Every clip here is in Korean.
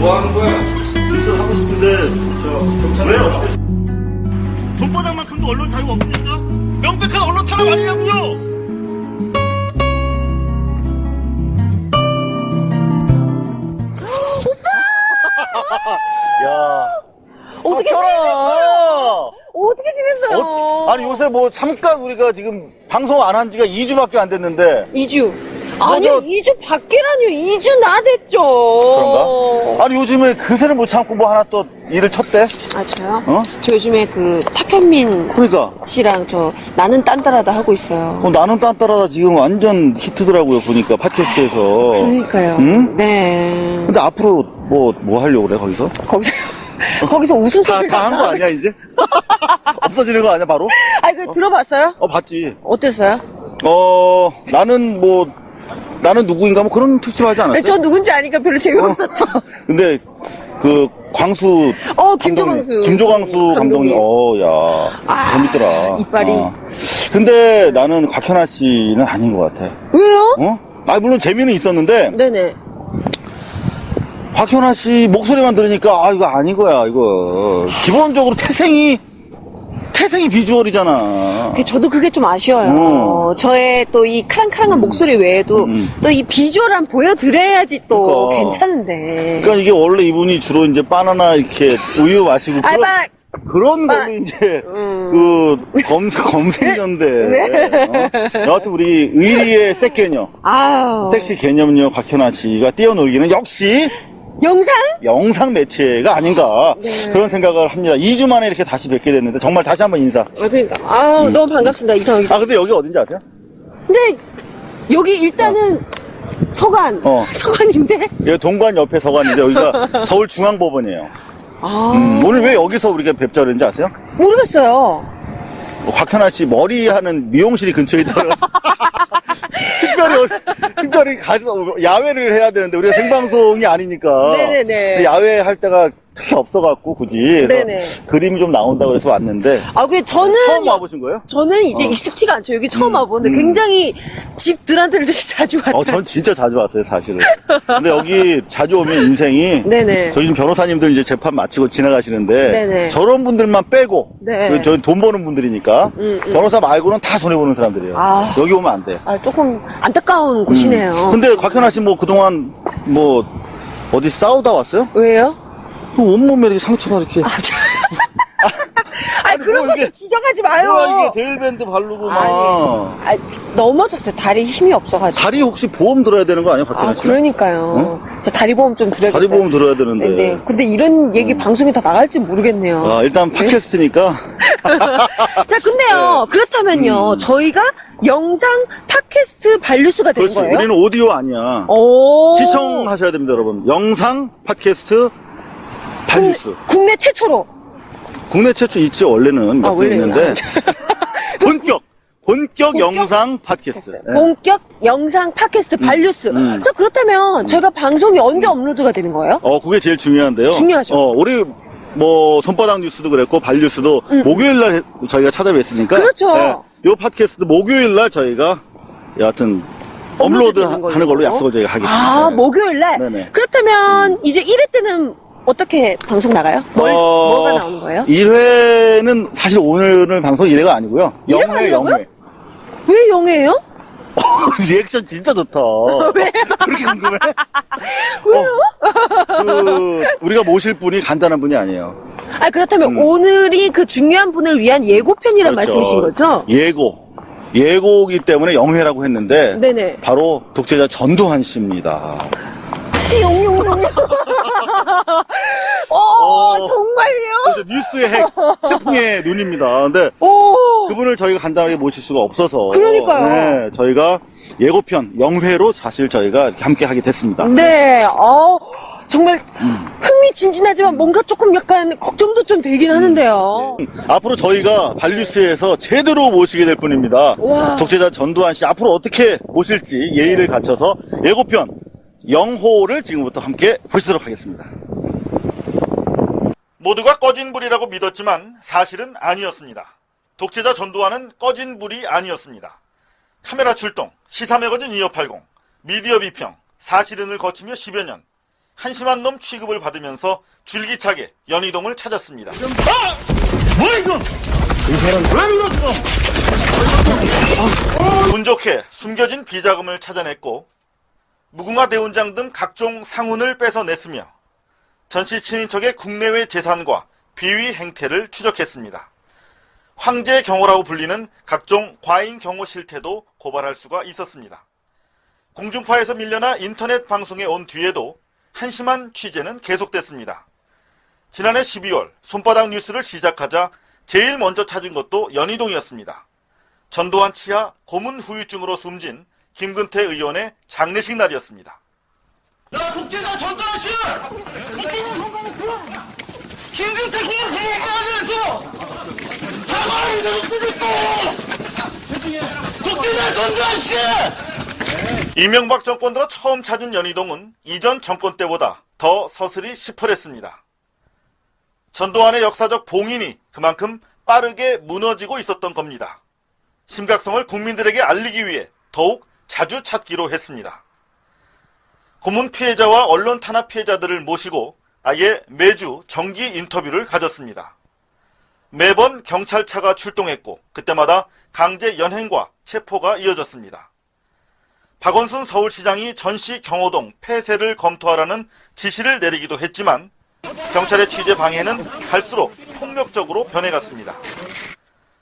뭐 하는 거야? 뉴스 하고 싶은데 왜 없어? 손바닥만큼도 언론 자유 없습니까? 명백한 언론 탄압 아니냐고요! 야, 어떻게 지냈어요? 어떻게 지냈어요? 아니 요새 뭐 잠깐 우리가 지금 방송 안 한 지가 2주밖에 안 됐는데 2주. 아니요, 2주 밖이라뇨. 2주 나 됐죠. 그런가? 아니 요즘에 그새를 못 참고 뭐 하나 또 일을 쳤대? 아, 저요? 어? 저 요즘에 그 탁현민 그러니까 씨랑 저 나는 딴따라다 하고 있어요. 나는 딴따라다 지금 완전 히트더라고요 보니까 팟캐스트에서. 그러니까요. 응? 네. 근데 앞으로 뭐 하려고 그래 거기서? 거기서 웃음소리가 다 한 거 아니야 이제? 없어지는 거 아니야 바로? 아니, 그 들어봤어요? 봤지. 어땠어요? 나는 누구인가 뭐 그런 특집 하지 않았어요? 저 누군지 아니까 별로 재미없었죠. 근데 그 광수 김조광수. 김조광수 감독님 야 재밌더라. 이빨이. 근데 나는 곽현아 씨는 아닌 것 같아. 왜요? 물론 재미는 있었는데 네네. 곽현아 씨 목소리만 들으니까 이거 아닌 거야 이거. 기본적으로 태생이 비주얼이잖아. 저도 그게 좀 아쉬워요. 저의 또 이 카랑카랑한 목소리 외에도 또 이 비주얼 한 보여드려야지 또 그러니까. 괜찮은데. 그러니까 이게 원래 이분이 주로 이제 바나나 이렇게 우유 마시고 그런 걸로 이제 그 검색연대. 네. 여하튼 우리 의리의 섹개녀, 아유. 섹시 개념녀 곽현아 씨가 뛰어놀기는 역시 영상 매체가 아닌가 그런 생각을 합니다. 2주 만에 이렇게 다시 뵙게 됐는데 정말 다시 한번 인사. 그러니까. 너무 반갑습니다. 이상하게. 근데 여기 어딘지 아세요? 근데 여기 일단은 서관인데? 여기 동관 옆에 서관인데 여기가 서울중앙법원이에요. 오늘 왜 여기서 우리가 뵙자 그랬는지 아세요? 모르겠어요. 곽현아 씨 머리하는 미용실이 근처에 있더라고요. 특별히 가서 야외를 해야 되는데 우리가 생방송이 아니니까. 네네네. 야외 할 때가 특히 없어갖고 굳이. 그래서 네네. 그림이 좀 나온다고 해서 왔는데. 저는. 처음 와보신 거예요? 저는 이제 익숙치가 않죠. 여기 처음 와보는데 굉장히 집 들한테듯이 자주 왔어요. 전 진짜 자주 왔어요, 사실은. 근데 여기 자주 오면 인생이. 네네. 저희 지금 변호사님들 이제 재판 마치고 지나가시는데. 네네. 저런 분들만 빼고. 네. 저희 돈 버는 분들이니까. 변호사 말고는 다 손해보는 사람들이에요. 아. 여기 오면 안 돼. 조금 안타까운 곳이네요. 근데 곽현아 씨 뭐 그동안 뭐 어디 싸우다 왔어요? 왜요? 그 온몸에 이렇게 상처가 이렇게. 그런 거 좀 지적하지 마요. 이게 데일밴드 바르고 막. 넘어졌어요. 다리 힘이 없어가지고. 다리 혹시 보험 들어야 되는 거 아니야, 곽현아 씨? 그러니까요. 저 다리 보험 좀 들어야겠어요. 다리 보험 들어야 되는데. 네. 근데 이런 얘기 방송에 다 나갈지 모르겠네요. 일단 팟캐스트니까. 자, 근데요. 그렇다면요. 저희가 영상 팟캐스트 반류수가 되는 그렇지. 거예요? 우리는 오디오 아니야. 시청하셔야 됩니다, 여러분. 영상 팟캐스트 반뉴스. 국내 최초로. 국내 최초 있지, 원래는. 몇 개 원래요? 있는데. 본격 영상 팟캐스트. 네. 본격 영상 팟캐스트 반류스. 자, 그렇다면 저희가 방송이 언제 업로드가 되는 거예요? 그게 제일 중요한데요. 중요하죠. 우리 뭐 손바닥 뉴스도 그랬고 반뉴스도 목요일 날 저희가 찾아뵀으니까. 그렇죠. 네, 요 팟캐스트 목요일 날 저희가 여하튼 업로드 하는 걸로 약속을 저희가 하겠습니다. 네. 목요일 날. 네네. 그렇다면 이제 1회 때는 어떻게 방송 나가요? 뭐가 나오는 거예요? 1회는 사실 오늘 방송 1회가 아니고요. 1회가 0회. 왜 영예예요? 리액션 진짜 좋다. 왜? 그렇게 궁금해? 왜요? 우리가 모실 분이 간단한 분이 아니에요. 그렇다면 오늘이 그 중요한 분을 위한 예고편이란 그렇죠. 말씀이신 거죠? 예고이기 때문에 영회라고 했는데 네네. 바로 독재자 전두환 씨입니다. 용용용용. 정말요? 그래서 뉴스의 태풍의 눈입니다. 근데 그분을 저희가 간단하게 모실 수가 없어서 그러니까요. 네, 저희가 예고편 영회로 사실 저희가 이렇게 함께 하게 됐습니다. 네. 정말 흥미진진하지만 뭔가 조금 약간 걱정도 좀 되긴 하는데요. 앞으로 저희가 발뉴스에서 제대로 모시게 될 분입니다. 와. 독재자 전두환 씨 앞으로 어떻게 모실지 예의를 갖춰서 예고편 영호를 지금부터 함께 보시도록 하겠습니다. 모두가 꺼진 불이라고 믿었지만 사실은 아니었습니다. 독재자 전두환은 꺼진 불이 아니었습니다. 카메라 출동, 시사 매거진 2580, 미디어 비평, 사실은을 거치며 10여 년. 한심한 놈 취급을 받으면서 줄기차게 연희동을 찾았습니다. 뭐야 이거? 이 사람 왜 이러 지금? 운 좋게 숨겨진 비자금을 찾아냈고 무궁화 대훈장 등 각종 상훈을 뺏어냈으며 전씨 친인척의 국내외 재산과 비위 행태를 추적했습니다. 황제 경호라고 불리는 각종 과잉 경호 실태도 고발할 수가 있었습니다. 공중파에서 밀려나 인터넷 방송에 온 뒤에도 한심한 취재는 계속됐습니다. 지난해 12월 손바닥 뉴스를 시작하자 제일 먼저 찾은 것도 연희동이었습니다. 전두환 치하 고문 후유증으로 숨진 김근태 의원의 장례식 날이었습니다. 야, 독재자 전두환 씨! 김근태 공무원 사과해야죠! 사과를 내놓습니까! 독재자 전두환 씨! 이명박 정권 들어 처음 찾은 연희동은 이전 정권 때보다 더 서슬이 시퍼랬습니다. 전두환의 역사적 봉인이 그만큼 빠르게 무너지고 있었던 겁니다. 심각성을 국민들에게 알리기 위해 더욱 자주 찾기로 했습니다. 고문 피해자와 언론 탄압 피해자들을 모시고 아예 매주 정기 인터뷰를 가졌습니다. 매번 경찰차가 출동했고 그때마다 강제 연행과 체포가 이어졌습니다. 박원순 서울시장이 전시 경호동 폐쇄를 검토하라는 지시를 내리기도 했지만 경찰의 취재 방해는 갈수록 폭력적으로 변해갔습니다.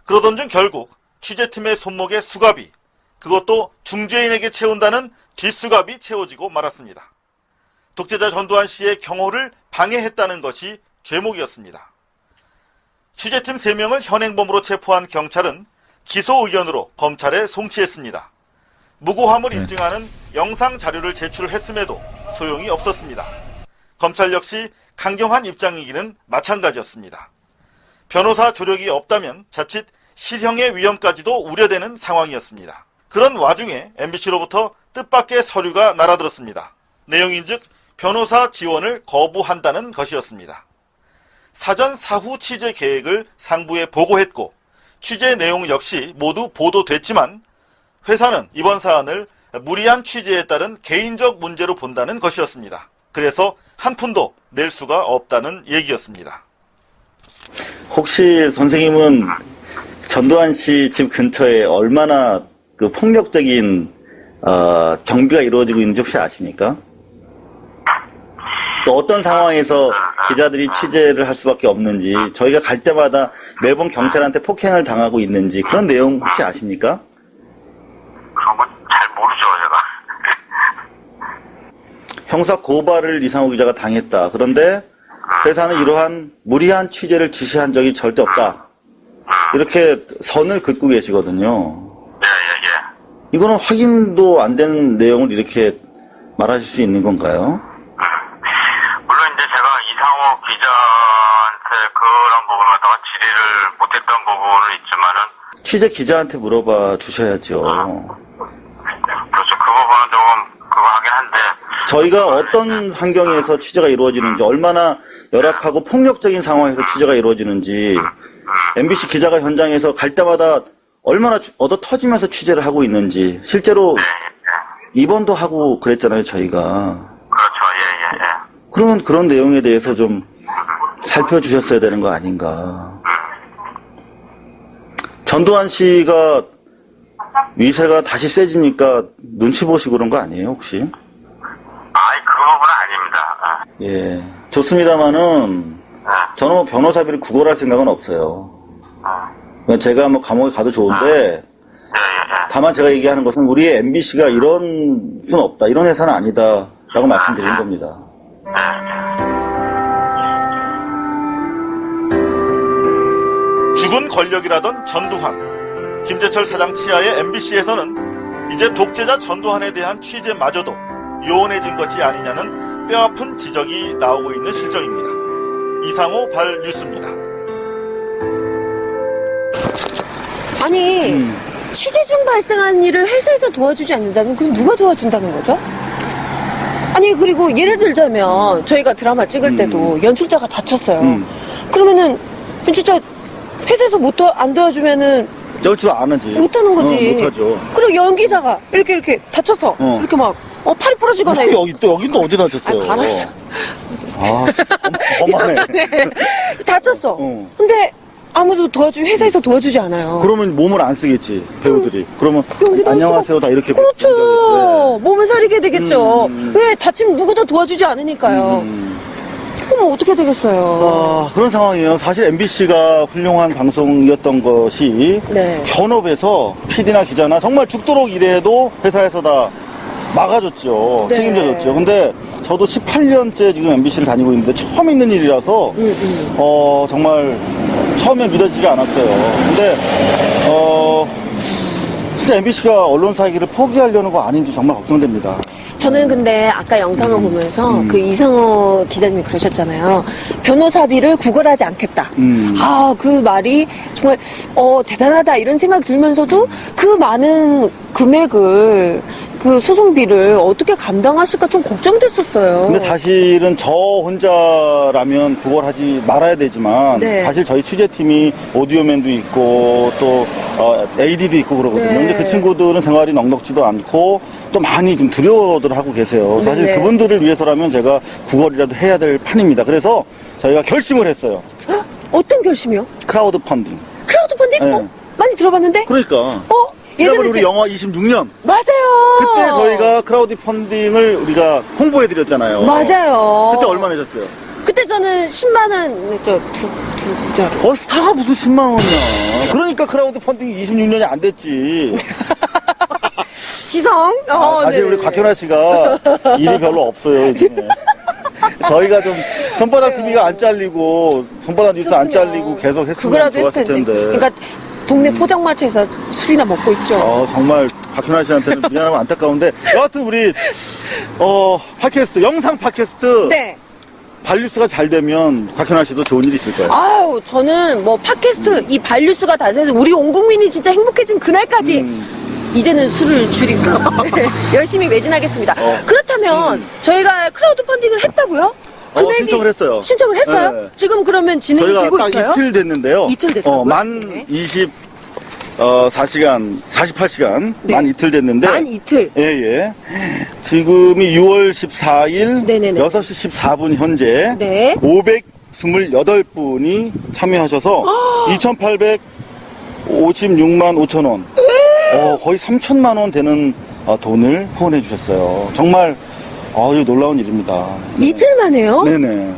그러던 중 결국 취재팀의 손목에 수갑이, 그것도 중재인에게 채운다는 뒷수갑이 채워지고 말았습니다. 독재자 전두환 씨의 경호를 방해했다는 것이 죄목이었습니다. 취재팀 3명을 현행범으로 체포한 경찰은 기소 의견으로 검찰에 송치했습니다. 무고함을 인증하는 영상 자료를 제출했음에도 소용이 없었습니다. 검찰 역시 강경한 입장이기는 마찬가지였습니다. 변호사 조력이 없다면 자칫 실형의 위험까지도 우려되는 상황이었습니다. 그런 와중에 MBC로부터 뜻밖의 서류가 날아들었습니다. 내용인즉 변호사 지원을 거부한다는 것이었습니다. 사전 사후 취재 계획을 상부에 보고했고 취재 내용 역시 모두 보도됐지만 회사는 이번 사안을 무리한 취재에 따른 개인적 문제로 본다는 것이었습니다. 그래서 한 푼도 낼 수가 없다는 얘기였습니다. 혹시 선생님은 전두환 씨 집 근처에 얼마나 그 폭력적인 경비가 이루어지고 있는지 혹시 아십니까? 또 어떤 상황에서 기자들이 취재를 할 수밖에 없는지, 저희가 갈 때마다 매번 경찰한테 폭행을 당하고 있는지 그런 내용 혹시 아십니까? 그런 건 잘 모르죠, 제가. 형사 고발을 이상호 기자가 당했다. 그런데 회사는 이러한 무리한 취재를 지시한 적이 절대 없다. 이렇게 선을 긋고 계시거든요. 예. 이거는 확인도 안 된 내용을 이렇게 말하실 수 있는 건가요? 물론 이제 제가 이상호 기자한테 그런 부분을 갖다가 질의를 못했던 부분은 있지만은. 취재 기자한테 물어봐 주셔야죠. 그렇죠. 그 부분은 조금 그거 하긴 한데. 저희가 어떤 환경에서 취재가 이루어지는지, 얼마나 열악하고 폭력적인 상황에서 취재가 이루어지는지, MBC 기자가 현장에서 갈 때마다 얼마나 얻어 터지면서 취재를 하고 있는지, 실제로 입원도 하고 그랬잖아요, 저희가. 그렇죠. 예. 그러면 그런 내용에 대해서 좀 살펴주셨어야 되는 거 아닌가. 전두환 씨가 위세가 다시 세지니까 눈치 보시고 그런 거 아니에요, 혹시? 아이, 그 부분은 아닙니다. 예, 좋습니다만은 저는 뭐 변호사비를 구걸할 생각은 없어요. 제가 뭐 감옥에 가도 좋은데, 다만 제가 얘기하는 것은 우리의 MBC가 이런 수는 없다, 이런 회사는 아니다라고 말씀드리는 겁니다. 죽은 권력이라던 전두환. 김재철 사장 치하의 MBC에서는 이제 독재자 전두환에 대한 취재마저도 요원해진 것이 아니냐는 뼈아픈 지적이 나오고 있는 실정입니다. 이상호 발 뉴스입니다. 아니, 취재 중 발생한 일을 회사에서 도와주지 않는다면 그건 누가 도와준다는 거죠? 아니, 그리고 예를 들자면 저희가 드라마 찍을 때도 연출자가 다쳤어요. 그러면은 연출자 회사에서 안 도와주면은 연출 안 하지. 못하는 거지. 못하죠. 그리고 연기자가 이렇게 다쳐서 이렇게 막 팔이 부러지거나 여긴 또 어디 다쳤어요? 알았어. 험하네. 다쳤어. 어. 근데 아무도 회사에서 도와주지 않아요. 그러면 몸을 안 쓰겠지, 배우들이. 그러면, 연기도 할 안녕하세요, 다 이렇게. 그렇죠. 연기하겠지. 몸을 사리게 되겠죠. 왜 다치면 누구도 도와주지 않으니까요. 그럼 어떻게 되겠어요? 그런 상황이에요. 사실 MBC가 훌륭한 방송이었던 것이 네. 현업에서 PD나 기자나 정말 죽도록 일해도 회사에서 다 막아줬죠. 네. 책임져줬죠. 근데 저도 18년째 지금 MBC를 다니고 있는데 처음 있는 일이라서 정말 처음에 믿어지지가 않았어요. 근데 진짜 MBC가 언론사기를 포기하려는 거 아닌지 정말 걱정됩니다. 저는 근데 아까 영상을 보면서 그 이상호 기자님이 그러셨잖아요. 변호사비를 구걸하지 않겠다. 그 말이 정말 대단하다 이런 생각이 들면서도 그 많은 금액을 그 소송비를 어떻게 감당하실까 좀 걱정됐었어요. 근데 사실은 저 혼자라면 구걸하지 말아야 되지만 네. 사실 저희 취재팀이 오디오맨도 있고 또 AD도 있고 그러거든요. 네. 근데 그 친구들은 생활이 넉넉지도 않고 또 많이 좀 두려워들 하고 계세요. 사실 네. 그분들을 위해서라면 제가 구걸이라도 해야 될 판입니다. 그래서 저희가 결심을 했어요. 어떤 결심이요? 크라우드 펀딩. 크라우드 펀딩? 네. 많이 들어봤는데? 그러니까 예전에 우리 영화 26년 맞아요. 그때 저희가 크라우드 펀딩을 우리가 홍보해드렸잖아요. 맞아요. 그때 얼마 내셨어요? 그때 저는 10만 원, 두 스타가 무슨 10만 원이야. 그러니까 크라우드 펀딩이 26년이 안 됐지. 지성. 사실 우리 곽현아 씨가 일이 별로 없어요, 요즘에. 저희가 좀 손바닥 TV가 안 잘리고 손바닥 뉴스 안 잘리고 계속 했으면 그거라도 했을 좋았을 텐데. 그러니까 동네 포장마차에서 술이나 먹고 있죠. 정말 곽현아 씨한테는 미안하고 안타까운데 여하튼 우리 팟캐스트 영상 팟캐스트 네. 발뉴스가 잘 되면 곽현아 씨도 좋은 일이 있을 거예요. 아유, 저는 뭐 팟캐스트 이 반류수가 다 돼서 우리 온 국민이 진짜 행복해진 그날까지 이제는 술을 줄이고 열심히 매진하겠습니다. 그렇다면 저희가 크라우드 펀딩을 했다고요? 금액이 신청을 했어요. 신청을 했어요? 네. 지금 그러면 진행이 저희가 되고 딱 있어요? 이틀 됐는데요. 이틀 됐다고요? 만 네. 24시간, 48시간, 네. 만 이틀 됐는데. 만 이틀. 예. 지금이 6월 14일, 네네네. 6시 14분 현재. 네. 528분이 참여하셔서 2,856만 5천 원. 거의 3천만 원 되는 돈을 후원해 주셨어요. 정말, 이거 놀라운 일입니다. 이틀 만에요? 네네.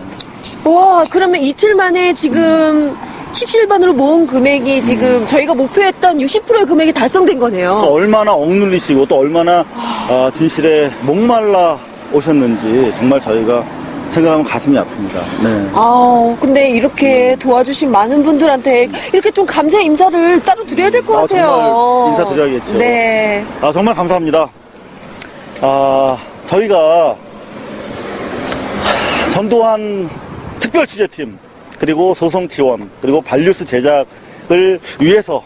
와, 그러면 이틀 만에 지금 17반으로 모은 금액이 지금 저희가 목표했던 60%의 금액이 달성된 거네요. 또 얼마나 억눌리시고 또 얼마나 진실에 목말라 오셨는지 정말 저희가 생각하면 가슴이 아픕니다. 네. 근데 이렇게 도와주신 많은 분들한테 이렇게 좀 감사 인사를 따로 드려야 될 것 같아요. 정말 인사드려야겠죠. 네. 정말 감사합니다. 저희가 전두환 특별 취재팀 그리고 소송 지원 그리고 발뉴스 제작을 위해서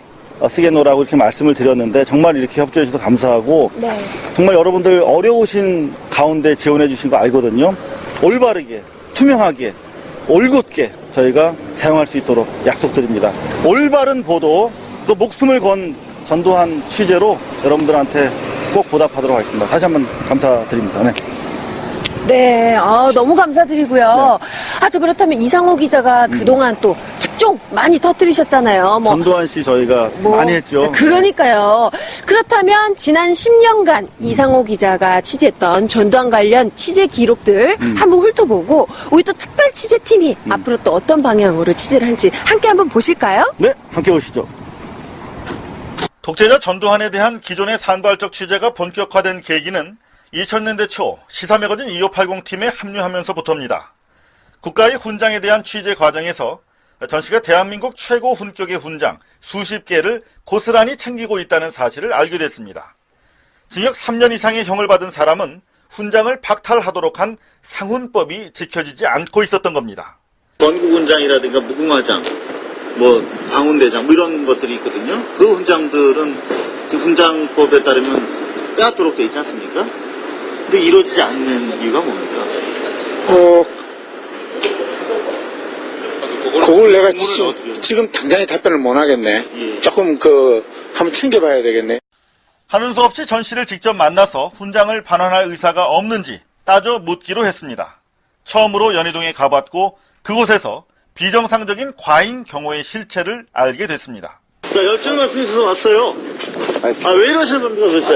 쓰겠노라고 이렇게 말씀을 드렸는데 정말 이렇게 협조해 주셔서 감사하고 네. 정말 여러분들 어려우신 가운데 지원해 주신 거 알거든요. 올바르게 투명하게 올곧게 저희가 사용할 수 있도록 약속드립니다. 올바른 보도 그 목숨을 건 전두환 취재로 여러분들한테 꼭 보답하도록 하겠습니다. 다시 한번 감사드립니다. 네. 네, 너무 감사드리고요. 저 그렇다면 이상호 기자가 그동안 또 특종 많이 터뜨리셨잖아요. 전두환 씨 저희가 많이 했죠. 그러니까요. 그렇다면 지난 10년간 이상호 기자가 취재했던 전두환 관련 취재 기록들 한번 훑어보고 우리 또 특별 취재팀이 앞으로 또 어떤 방향으로 취재를 할지 함께 한번 보실까요? 네, 함께 오시죠. 독재자 전두환에 대한 기존의 산발적 취재가 본격화된 계기는 2000년대 초 시사매거진 2580팀에 합류하면서부터입니다. 국가의 훈장에 대한 취재 과정에서 전 씨가 대한민국 최고 훈격의 훈장 수십 개를 고스란히 챙기고 있다는 사실을 알게 됐습니다. 징역 3년 이상의 형을 받은 사람은 훈장을 박탈하도록 한 상훈법이 지켜지지 않고 있었던 겁니다. 건국훈장이라든가 무궁화장, 방훈대장 이런 것들이 있거든요. 그 훈장들은 지금 훈장법에 따르면 빼앗도록 돼 있지 않습니까? 근데 이루어지지 않는 이유가 뭡니까? 그걸 내가 지금 당장에 답변을 못 하겠네. 예. 조금 한번 챙겨봐야 되겠네. 하는 수 없이 전 씨를 직접 만나서 훈장을 반환할 의사가 없는지 따져 묻기로 했습니다. 처음으로 연희동에 가봤고 그곳에서 비정상적인 과잉 경호의 실체를 알게 됐습니다. 열정 말씀이 있어서 왔어요. 왜 이러시는 겁니까, 도대체?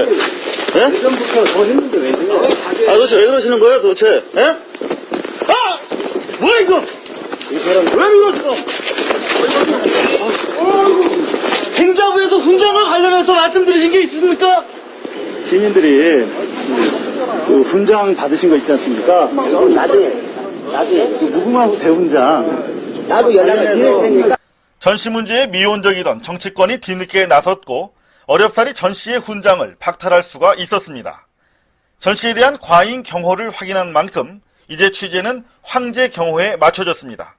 예? 예전부터 더 했는데 왜 이래요? 도대체 왜 그러시는 거예요, 도대체? 예? 뭐야, 이거? 이 사람, 왜 이러시노? 행자부에서 훈장과 관련해서 말씀드리신 게 있습니까? 시민들이 그 훈장 받으신 거 있지 않습니까? 나중에. 그 무궁화호 대훈장. 나도 연락을 드릴 테니까. 전씨 문제에 미온적이던 정치권이 뒤늦게 나섰고 어렵사리 전씨의 훈장을 박탈할 수가 있었습니다. 전씨에 대한 과잉 경호를 확인한 만큼 이제 취재는 황제 경호에 맞춰졌습니다.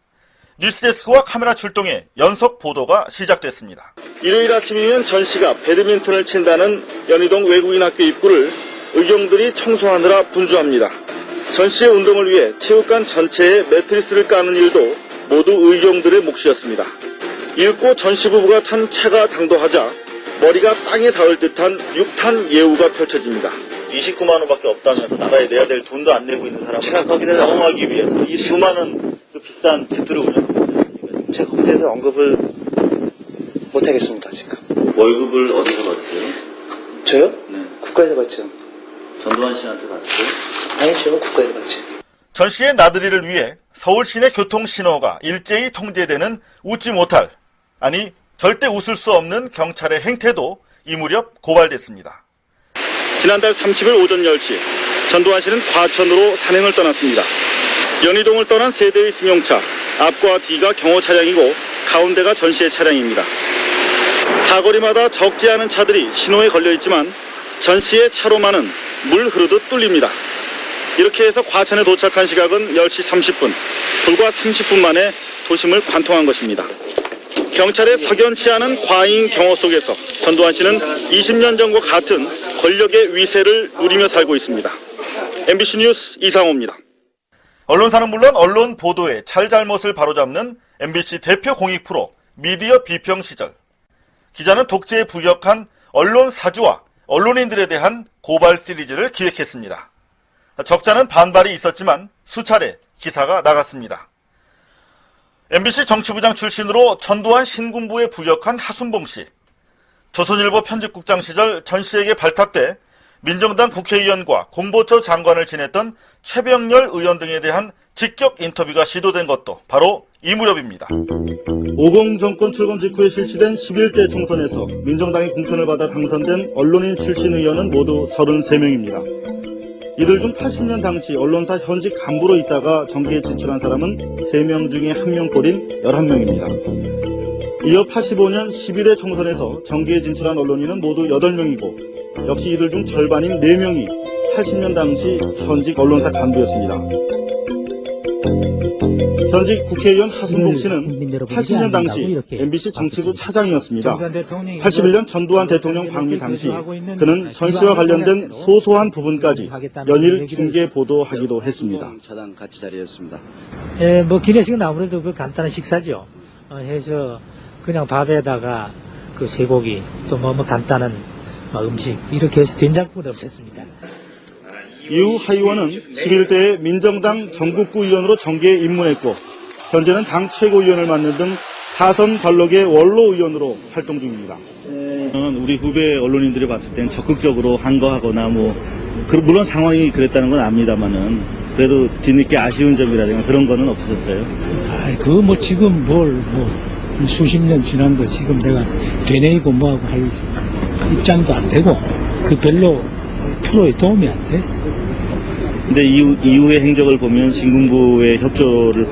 뉴스데스크와 카메라 출동해 연속 보도가 시작됐습니다. 일요일 아침이면 전씨가 배드민턴을 친다는 연희동 외국인 학교 입구를 의경들이 청소하느라 분주합니다. 전씨의 운동을 위해 체육관 전체에 매트리스를 까는 일도 모두 의경들의 몫이었습니다. 읽고 전씨 부부가 탄 차가 당도하자 머리가 땅에 닿을 듯한 6탄 예우가 펼쳐집니다. 29만 원밖에 없다면서 나라에 내야 될 돈도 안 내고 있는 사람을 거기를 영웅하기 위해서 이 수많은 그 비싼 집들을 운영하고 있습니다. 제가 거기에 대해서 언급을 못하겠습니다, 지금. 월급을 어디서 받으세요? 저요? 네. 국가에서 받죠. 전두환 씨한테 받으세요? 아니죠, 국가에서 받지. 전 씨의 나들이를 위해 서울 시내 교통 신호가 일제히 통제되는 웃지 못할, 아니 절대 웃을 수 없는 경찰의 행태도 이 무렵 고발됐습니다. 지난달 30일 오전 10시 전두환 씨는 과천으로 산행을 떠났습니다. 연희동을 떠난 세 대의 승용차, 앞과 뒤가 경호 차량이고 가운데가 전 씨의 차량입니다. 사거리마다 적지 않은 차들이 신호에 걸려있지만 전 씨의 차로만은 물 흐르듯 뚫립니다. 이렇게 해서 과천에 도착한 시각은 10시 30분, 불과 30분 만에 도심을 관통한 것입니다. 경찰의 석연치 않은 과잉 경호 속에서 전두환 씨는 20년 전과 같은 권력의 위세를 누리며 살고 있습니다. MBC 뉴스 이상호입니다. 언론사는 물론 언론 보도의 잘잘못을 바로잡는 MBC 대표 공익 프로 미디어 비평 시절, 기자는 독재에 부역한 언론 사주와 언론인들에 대한 고발 시리즈를 기획했습니다. 적잖은 반발이 있었지만 수차례 기사가 나갔습니다. MBC 정치부장 출신으로 전두환 신군부에 부역한 하순봉 씨, 조선일보 편집국장 시절 전 씨에게 발탁돼 민정당 국회의원과 공보처 장관을 지냈던 최병렬 의원 등에 대한 직격 인터뷰가 시도된 것도 바로 이 무렵입니다. 50 정권 출범 직후에 실시된 11대 총선에서 민정당의 공천을 받아 당선된 언론인 출신 의원은 모두 33명입니다. 이들 중 80년 당시 언론사 현직 간부로 있다가 정계에 진출한 사람은 3명 중에 1명꼴인 11명입니다. 이어 85년 12대 총선에서 정계에 진출한 언론인은 모두 8명이고 역시 이들 중 절반인 4명이 80년 당시 현직 언론사 간부였습니다. 현직 국회의원 하순복 씨는 80년 당시 MBC 정치부 차장이었습니다. 81년 전두환 대통령 방미 당시 그는 전 씨와 관련된 소소한 부분까지 연일 중계 보도하기도 했습니다. 차장 같이 자리했습니다. 예, 뭐 기내식은 아무래도 그 간단한 식사죠. 해서 그냥 밥에다가 그 쇠고기 또 뭐 간단한 음식 이렇게 해서 된장국은 없었습니다. 이후 하 의원은 11대의 민정당 전국구 의원으로 정계에 입문했고 현재는 당 최고위원을 맡는 등 사선 관록의 원로 의원으로 활동 중입니다. 우리 후배 언론인들이 봤을 땐 적극적으로 항거하거나 물론 상황이 그랬다는 건 압니다만은 그래도 뒤늦게 아쉬운 점이라든가 그런 거는 없으셨어요? 그거 뭐 지금 수십 년 지난 거 지금 내가 되뇌이고 뭐하고 할 입장도 안 되고 그 별로 프로에 도움이 안 돼. 근데 이후의 행적을 보면 신군부의 협조를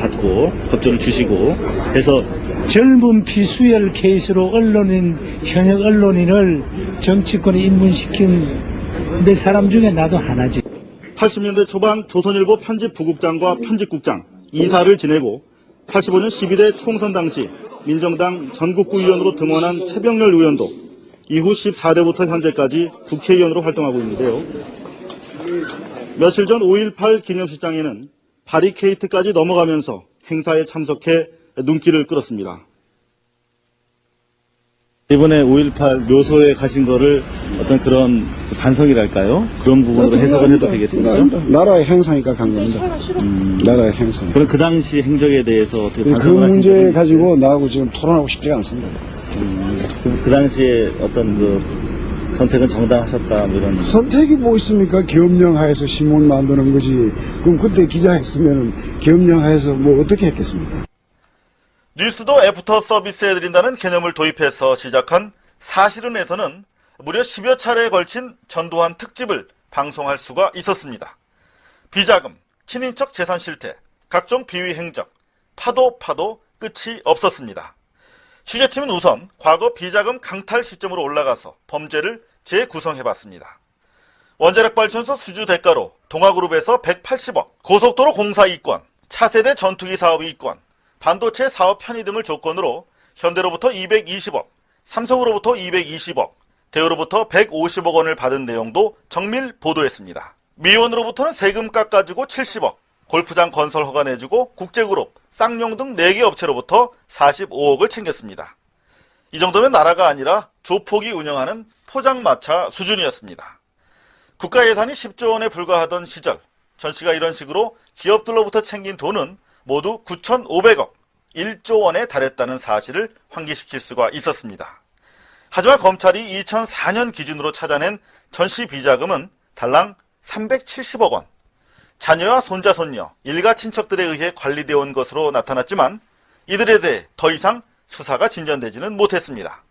주시고 해서 젊은 피수열 케이스로 현역 언론인을 정치권에 입문시킨 몇 사람 중에 나도 하나지. 80년대 초반 조선일보 편집부국장과 편집국장, 이사를 지내고 85년 12대 총선 당시 민정당 전국구 의원으로 등원한 최병렬 의원도 이후 14대부터 현재까지 국회의원으로 활동하고 있는데요. 며칠 전 5.18 기념식장에는 바리케이트까지 넘어가면서 행사에 참석해 눈길을 끌었습니다. 이번에 5.18 묘소에 가신 거를 어떤 그런 반성이랄까요? 그런 부분으로 해석을 해도 되겠습니까? 나라의 행사니까 간 겁니다. 나라의 행사. 그럼 그 당시 행적에 대해서 어떻게 그 반성을 하신 문제 적이 가지고 나하고 지금 토론하고 싶지가 않습니다. 그 당시에 어떤 그 선택은 정당하셨다 뭐 이런 선택이 뭐 있습니까? 계엄령하에서 신문 만드는 거지. 그럼 그때 기자했으면 계엄령하에서 뭐 어떻게 했겠습니까? 뉴스도 애프터 서비스해드린다는 개념을 도입해서 시작한 사실은에서는 무려 10여 차례에 걸친 전두환 특집을 방송할 수가 있었습니다. 비자금, 친인척 재산 실태, 각종 비위 행적, 파도 끝이 없었습니다. 취재팀은 우선 과거 비자금 강탈 시점으로 올라가서 범죄를 재구성해봤습니다. 원자력발전소 수주 대가로 동아그룹에서 180억, 고속도로 공사 이권, 차세대 전투기 사업 이권, 반도체 사업 편의 등을 조건으로 현대로부터 220억, 삼성으로부터 220억, 대우로부터 150억 원을 받은 내용도 정밀 보도했습니다. 미원으로부터는 세금 깎아주고 70억, 골프장 건설 허가 내주고 국제그룹, 쌍용 등 4개 업체로부터 45억을 챙겼습니다. 이 정도면 나라가 아니라 조폭이 운영하는 포장마차 수준이었습니다. 국가 예산이 10조 원에 불과하던 시절, 전 씨가 이런 식으로 기업들로부터 챙긴 돈은 모두 9,500억, 1조 원에 달했다는 사실을 환기시킬 수가 있었습니다. 하지만 검찰이 2004년 기준으로 찾아낸 전 씨 비자금은 달랑 370억 원. 자녀와 손자, 손녀, 일가 친척들에 의해 관리되어 온 것으로 나타났지만 이들에 대해 더 이상 수사가 진전되지는 못했습니다.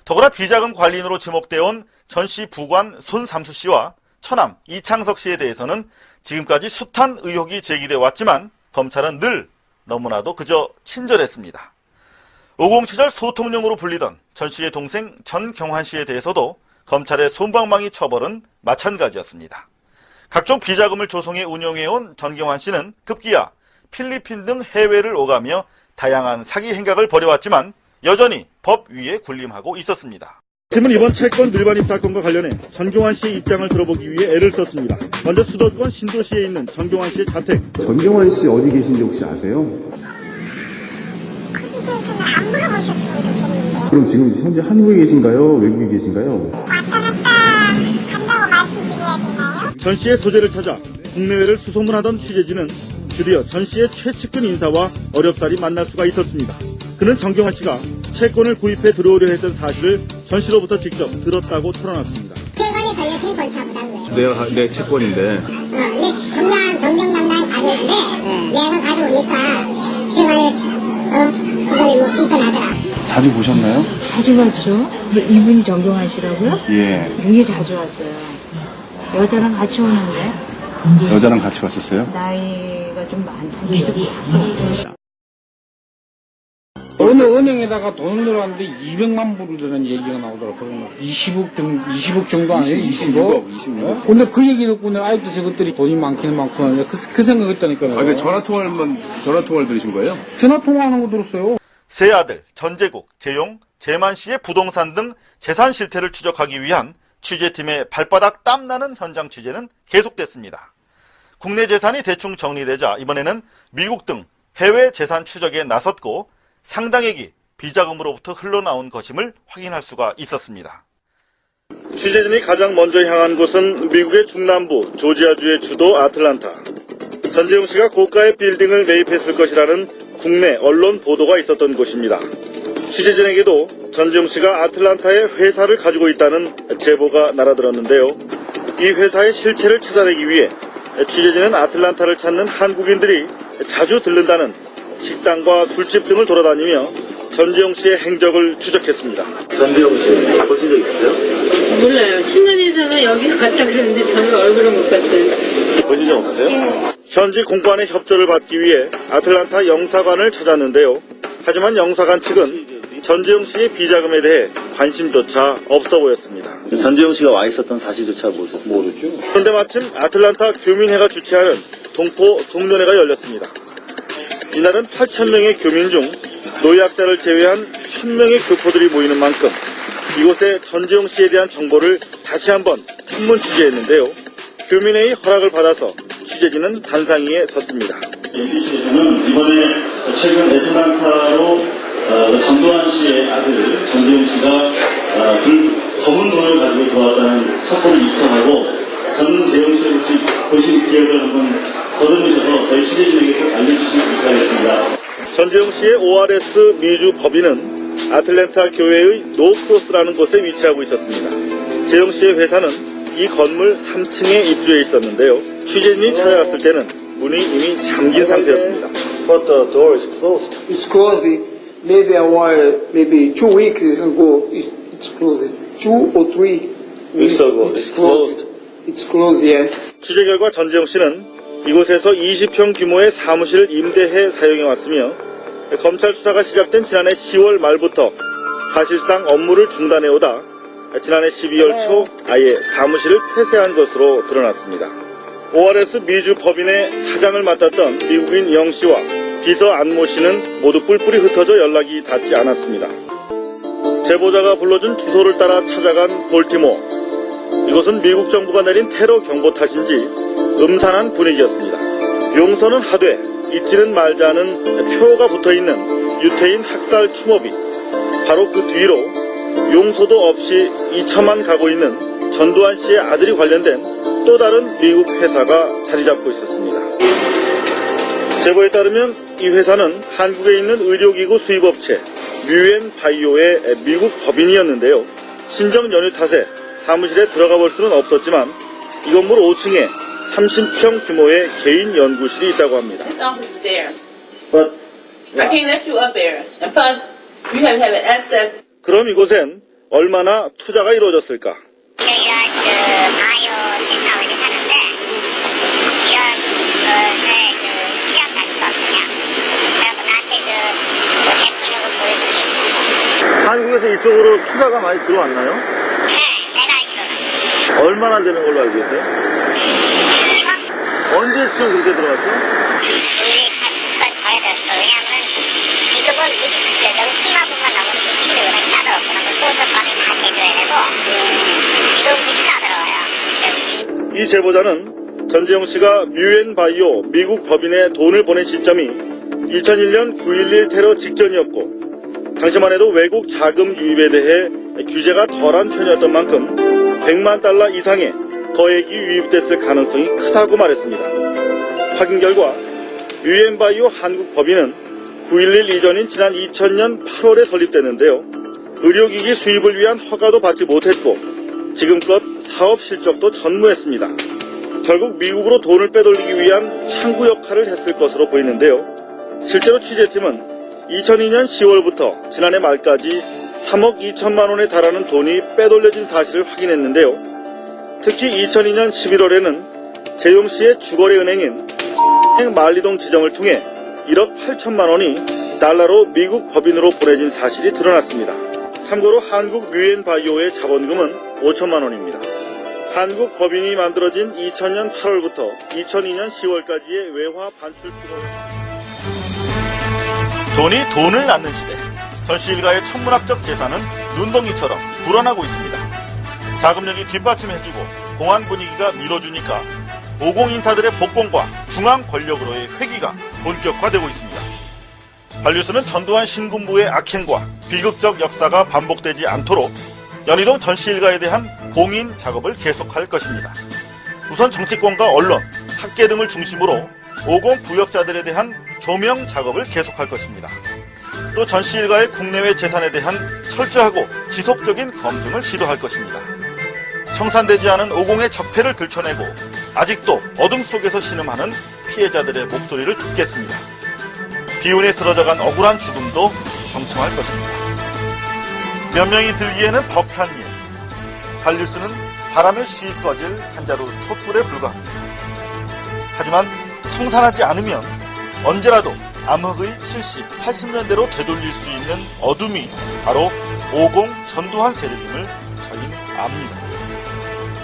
더구나 비자금 관리인으로 지목되어 온 전 씨 부관 손삼수 씨와 처남 이창석 씨에 대해서는 지금까지 숱한 의혹이 제기되어 왔지만 검찰은 늘 너무나도 그저 친절했습니다. 50 시절 소통령으로 불리던 전 씨의 동생 전경환 씨에 대해서도 검찰의 솜방망이 처벌은 마찬가지였습니다. 각종 비자금을 조성해 운영해온 전경환 씨는 급기야 필리핀 등 해외를 오가며 다양한 사기 행각을 벌여왔지만 여전히 법 위에 군림하고 있었습니다. 팀은 이번 채권 밀반입 사건과 관련해 전경환 씨의 입장을 들어보기 위해 애를 썼습니다. 먼저 수도권 신도시에 있는 전경환 씨의 자택. 전경환 씨 어디 계신지 혹시 아세요? 안 물어보셨으면 그럼 지금 현재 한국에 계신가요? 외국에 계신가요? 왔다 갔다 간다고 말씀드려야 되나요? 전 씨의 소재를 찾아 국내외를 수소문하던 취재진은 드디어 전 씨의 최측근 인사와 어렵사리 만날 수가 있었습니다. 그는 전경환 씨가 채권을 구입해 들어오려 했던 사실을 전 씨로부터 직접 들었다고 털어놨습니다. 채권에서 내 채권 잡으란 거예요. 내 채권인데. 내 정당 정정당당 가져오는데 내가 가져오니까 제가 그걸 뭐 불편하더라. 자주 보셨나요? 자주 봤죠. 이분이 정경환 씨라고요? 예. 굉장히 자주 왔어요. 여자랑 같이 오는데. 여자랑 같이 왔었어요? 나이가 좀 많다. 키도 크고. 어느 은행에다가 돈을 넣었는데 200만 불이라는 얘기가 나오더라고요. 20억 정도 아니에요? 20억? 근데 그 얘기 듣고 내가 아직도 저것들이 돈이 많기는 많구나. 그 생각했다니까요. 아, 전화 통화를 들으신 거예요? 전화 통화하는 거 들었어요. 세 아들 전재국, 재용, 재만 씨의 부동산 등 재산 실태를 추적하기 위한 취재팀의 발바닥 땀나는 현장 취재는 계속됐습니다. 국내 재산이 대충 정리되자 이번에는 미국 등 해외 재산 추적에 나섰고 상당액이 비자금으로부터 흘러나온 것임을 확인할 수가 있었습니다. 취재진이 가장 먼저 향한 곳은 미국의 중남부 조지아주의 주도 아틀란타. 전재용 씨가 고가의 빌딩을 매입했을 것이라는 국내 언론 보도가 있었던 곳입니다. 취재진에게도 전재용 씨가 아틀란타에 회사를 가지고 있다는 제보가 날아들었는데요. 이 회사의 실체를 찾아내기 위해 취재진은 아틀란타를 찾는 한국인들이 자주 들른다는 식당과 술집 등을 돌아다니며 전재용 씨의 행적을 추적했습니다. 전재용 씨 보신 적 있어요? 몰라요. 10년 이상은 여기서 갔다 그랬는데 저는 얼굴을 못 봤어요. 보신 적 없으세요? 네. 현지 공관의 협조를 받기 위해 아틀란타 영사관을 찾았는데요. 하지만 영사관 측은 전재용 씨의 비자금에 대해 관심조차 없어 보였습니다. 전재용 씨가 와 있었던 사실조차 모르죠. 그런데 마침 아틀란타 교민회가 주최하는 동포 동료회가 열렸습니다. 이날은 8,000명의 교민 중 노약자를 제외한 1,000명의 교포들이 모이는 만큼 이곳에 전재용 씨에 대한 정보를 다시 한번 전문 취재했는데요. 교민회의 허락을 받아서 취재진은 단상 위에 섰습니다. MBC는 이번에 최근 애틀란타로 전두환 씨의 아들 전재용 씨가 검은 돈을 가지고 들어왔다는 첩보를 입수하고 전재용 씨를 혹시 보신 기억을 한번 거듭으셔서 저희 취재진에게 꼭 알려주시면 감사하겠습니다. 전재용 씨의 ORS 미주 법인은 아틀랜타 교회의 노크로스라는 곳에 위치하고 있었습니다. 재용 씨의 회사는 이 건물 3층에 입주해 있었는데요. 취재진이 찾아갔을 때는 문이 이미 잠긴 상태였습니다. But the door is closed. It's closed. Maybe a while, maybe 2 weeks ago, it's closed. 2 or 3 weeks ago, it's closed. It's closed, yeah. 취재 결과 전재용 씨는 이곳에서 20평 규모의 사무실을 임대해 사용해 왔으며 검찰 수사가 시작된 지난해 10월 말부터 사실상 업무를 중단해 오다 지난해 12월 초 아예 사무실을 폐쇄한 것으로 드러났습니다. ORS 미주 법인의 사장을 맡았던 미국인 영 씨와 비서 안모 씨는 모두 뿔뿔이 흩어져 연락이 닿지 않았습니다. 제보자가 불러준 주소를 따라 찾아간 볼티모어. 이곳은 미국 정부가 내린 테러 경보 탓인지 음산한 분위기였습니다. 용서는 하되 잊지는 말자는 표가 붙어있는 유태인 학살 추모비. 바로 그 뒤로 용서도 없이 2천만 가고 있는 전두환 씨의 아들이 관련된 또 다른 미국 회사가 자리 잡고 있었습니다. 제보에 따르면 이 회사는 한국에 있는 의료기구 수입업체 뮤엔 바이오의 미국 법인이었는데요. 신정 연휴 탓에 사무실에 들어가 볼 수는 없었지만 이 건물 5층에 30평 규모의 개인 연구실이 있다고 합니다. 그럼 이곳엔 얼마나 투자가 이루어졌을까? 한국에서 이쪽으로 투자가 많이 들어왔나요? 네, 내가 알기로는. 얼마나 되는 걸로 알고 계세요? 언제쯤 그렇게 들어왔죠? 우리 건 전해졌어. 왜냐하면 지금은 무직국제적으로 10만 분만 넘으면 무직국이 워낙 따로 그런 거 소속감이 다 해줘야 되고 지금 무직 다 들어와요. 이 제보자는 전재용 씨가 뮤엔 바이오 미국 법인에 돈을 보낸 시점이 2001년 9.11 테러 직전이었고 당시만 해도 외국 자금 유입에 대해 규제가 덜한 편이었던 만큼 100만 달러 이상의 거액이 유입됐을 가능성이 크다고 말했습니다. 확인 결과 뮤엔바이오 한국 법인은 9.11 이전인 지난 2000년 8월에 설립됐는데요. 의료기기 수입을 위한 허가도 받지 못했고 지금껏 사업 실적도 전무했습니다. 결국 미국으로 돈을 빼돌리기 위한 창구 역할을 했을 것으로 보이는데요. 실제로 취재팀은 2002년 10월부터 지난해 말까지 3억 2천만 원에 달하는 돈이 빼돌려진 사실을 확인했는데요. 특히 2002년 11월에는 재용 씨의 주거래 은행인 말리동 지점을 통해 1억 8천만 원이 달러로 미국 법인으로 보내진 사실이 드러났습니다. 참고로 한국 뮤엔바이오의 자본금은 5천만 원입니다. 한국 법인이 만들어진 2000년 8월부터 2002년 10월까지의 외화 반출 피로 돈이 돈을 낳는 시대. 전 씨 일가의 천문학적 재산은 눈덩이처럼 불어나고 있습니다. 자금력이 뒷받침해주고 공안 분위기가 밀어주니까 50 인사들의 복권과 중앙 권력으로의 회귀가 본격화되고 있습니다. 반류스는 전두환 신군부의 악행과 비극적 역사가 반복되지 않도록 연희동 전 씨 일가에 대한 봉인 작업을 계속할 것입니다. 우선 정치권과 언론, 학계 등을 중심으로 50 부역자들에 대한 조명 작업을 계속할 것입니다. 또 전 씨 일가의 국내외 재산에 대한 철저하고 지속적인 검증을 시도할 것입니다. 청산되지 않은 50의 적폐를 들춰내고 아직도 어둠 속에서 신음하는 피해자들의 목소리를 듣겠습니다. 비운에 쓰러져간 억울한 죽음도 경청할 것입니다. 몇 명이 들기에는 벅찬 일. 반류스는 바람에 씩 꺼질 한 자루 촛불에 불과합니다. 하지만 청산하지 않으면 언제라도 암흑의 70, 80년대로 되돌릴 수 있는 어둠이 바로 50 전두환 세력임을 저희는 압니다.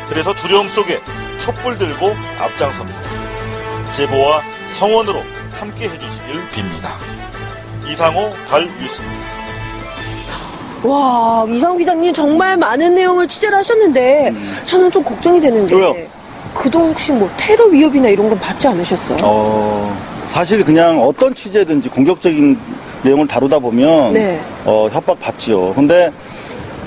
그래서 두려움 속에 촛불 들고 앞장섭니다. 제보와 성원으로 함께 해주시길 빕니다. 이상호 발뉴스입니다. 와, 이상호 기자님 정말 많은 내용을 취재를 하셨는데 저는 좀 걱정이 되는 게 왜요? 그동안 혹시 뭐 테러 위협이나 이런 건 받지 않으셨어요? 사실 그냥 어떤 취재든지 공격적인 내용을 다루다 보면 네. 협박 받지요. 근데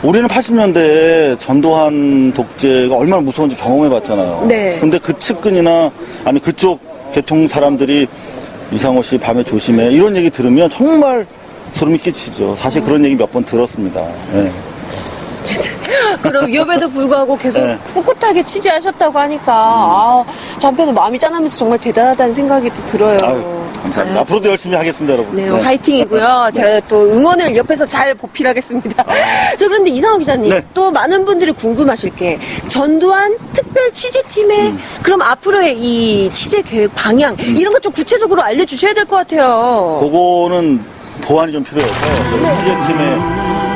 우리는 80년대에 전두환 독재가 얼마나 무서운지 경험해 봤잖아요. 네. 근데 그 측근이나 아니 그쪽 계통 사람들이 이상호 씨 밤에 조심해 이런 얘기 들으면 정말 소름이 끼치죠. 사실 그런 얘기 몇 번 들었습니다. 네. 그런 위협에도 불구하고 계속 네. 꿋꿋하게 취재하셨다고 하니까 저 한편은 마음이 짠하면서 정말 대단하다는 생각이 또 들어요. 아유, 감사합니다. 앞으로도 열심히 하겠습니다, 여러분. 네, 화이팅이고요. 제가 또 응원을 옆에서 잘 보필하겠습니다. 저 그런데 이상호 기자님, 네. 또 많은 분들이 궁금하실 게 전두환 특별 취재팀의 그럼 앞으로의 이 취재 계획 방향 이런 것 좀 구체적으로 알려주셔야 될 것 같아요. 그거는 보완이 좀 필요해서 저희 네. 취재팀의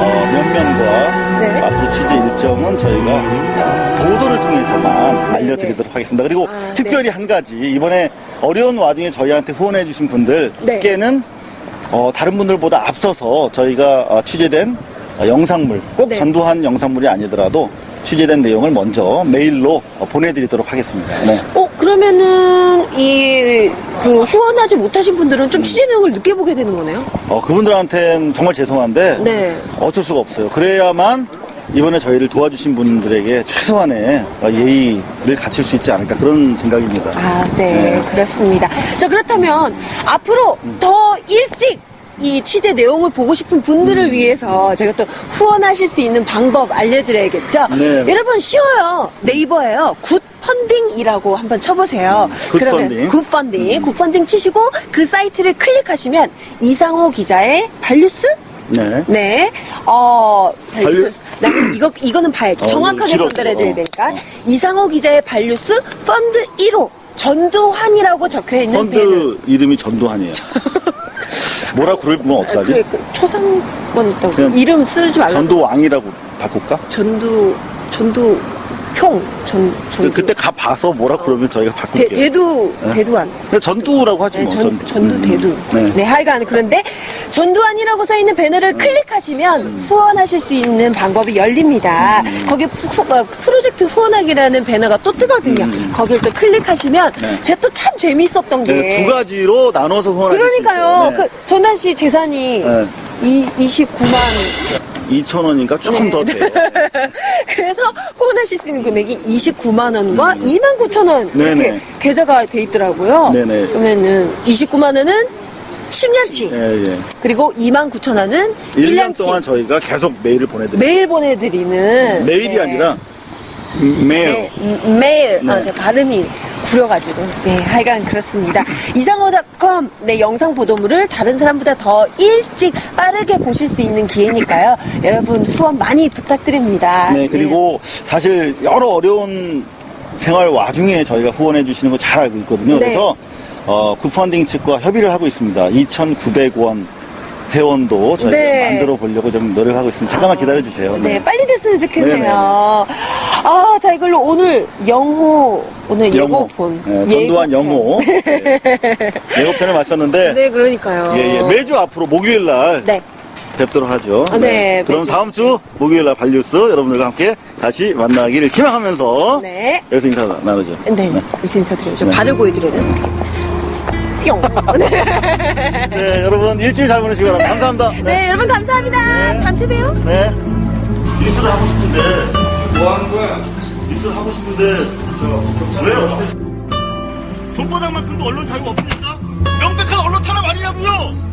면면과 네. 앞으로 취재 일정은 저희가 보도를 통해서만 알려드리도록 하겠습니다. 그리고 아, 특별히 한 가지 이번에 어려운 와중에 저희한테 후원해주신 분들께는 다른 분들보다 앞서서 저희가 취재된 영상물 꼭 네. 전두환 영상물이 아니더라도 취재된 내용을 먼저 메일로 보내드리도록 하겠습니다. 네. 그러면은 그 후원하지 못하신 분들은 좀 취재 내용을 늦게 보게 되는 거네요? 그분들한테는 정말 죄송한데 네. 어쩔 수가 없어요. 그래야만 이번에 저희를 도와주신 분들에게 최소한의 예의를 갖출 수 있지 않을까 그런 생각입니다. 아, 네, 그렇습니다. 자, 그렇다면 앞으로 더 일찍 이 취재 내용을 보고 싶은 분들을 위해서 제가 또 후원하실 수 있는 방법 알려드려야겠죠? 네. 여러분 쉬워요. 네이버에요. 굿펀딩이라고 한번 쳐보세요. 굿펀딩. 굿펀딩. 굿펀딩 치시고 그 사이트를 클릭하시면 이상호 기자의 발뉴스? 네. 네. 이거는 봐야지. 정확하게 길었죠. 전달해드려야 되니까. 이상호 기자의 발뉴스 펀드 1호. 전두환이라고 적혀있는 배너. 펀드 이름이 전두환이에요. 뭐라 그러면 어떡하지? 초상권 있다고. 그냥 이름 쓰지 말라고. 전두왕이라고 바꿀까? 전두형. 그때 가봐서 뭐라 그러면 저희가 바꿀게요. 대두환. 근데 전두라고 하지 네, 뭐. 전두 대두. 네. 하여간 그런데 전두환이라고 써있는 배너를 클릭하시면 후원하실 수 있는 방법이 열립니다. 거기 프로젝트 후원하기라는 배너가 또 뜨거든요. 거길 또 클릭하시면 제가 또 참 재미있었던 게 네, 두 가지로 나눠서 후원할 수 있어요. 그러니까요. 네. 그 전두환 씨 재산이 29만 2,000원인가 조금 더 돼요. 그래서 후원하실 수 있는 금액이 29만 원과 29,000원 이렇게 네네. 계좌가 돼 있더라고요. 네네. 그러면은 29만 원은 10년치. 예. 그리고 29,000원은 1년 1년치. 동안 저희가 계속 메일을 보내드립니다. 매일 보내드리는. 메일이 아니라 메일. 매일. 네. 제가 발음이 구려가지고. 네, 하여간 그렇습니다. 이상호.com 영상 보도물을 다른 사람보다 더 일찍 빠르게 보실 수 있는 기회니까요. 여러분 후원 많이 부탁드립니다. 네, 그리고 사실 여러 어려운 생활 와중에 저희가 후원해 주시는 거 잘 알고 있거든요. 네. 그래서 굿펀딩 측과 협의를 하고 있습니다. 2,900원 회원도 저희가 네. 만들어 보려고 좀 노력하고 있습니다. 잠깐만 기다려 주세요. 네, 빨리 됐으면 좋겠네요. 네네네. 자, 이걸로 오늘 예고편. 네, 전두환 영호. 네. 예고편을 마쳤는데. 네, 그러니까요. 매주 앞으로 목요일 날 뵙도록 하죠. 네, 그럼 매주. 다음 주 목요일 날 발뉴스 여러분들과 함께 다시 만나기를 희망하면서 여기서 인사 나누죠. 네, 여기서 인사드려야죠. 발을 보여드려요. 뿅. 네, 여러분 일주일 잘 보내시기 바랍니다. 감사합니다. 네, 여러분 감사합니다. 다음 주에 봬요. 네. 뉴스를 하고 싶은데 뭐 하는 거야? 뉴스를 하고 싶은데 왜요? 손바닥만큼도 언론 자유가 없습니까? 명백한 언론 탄압 아니냐고요!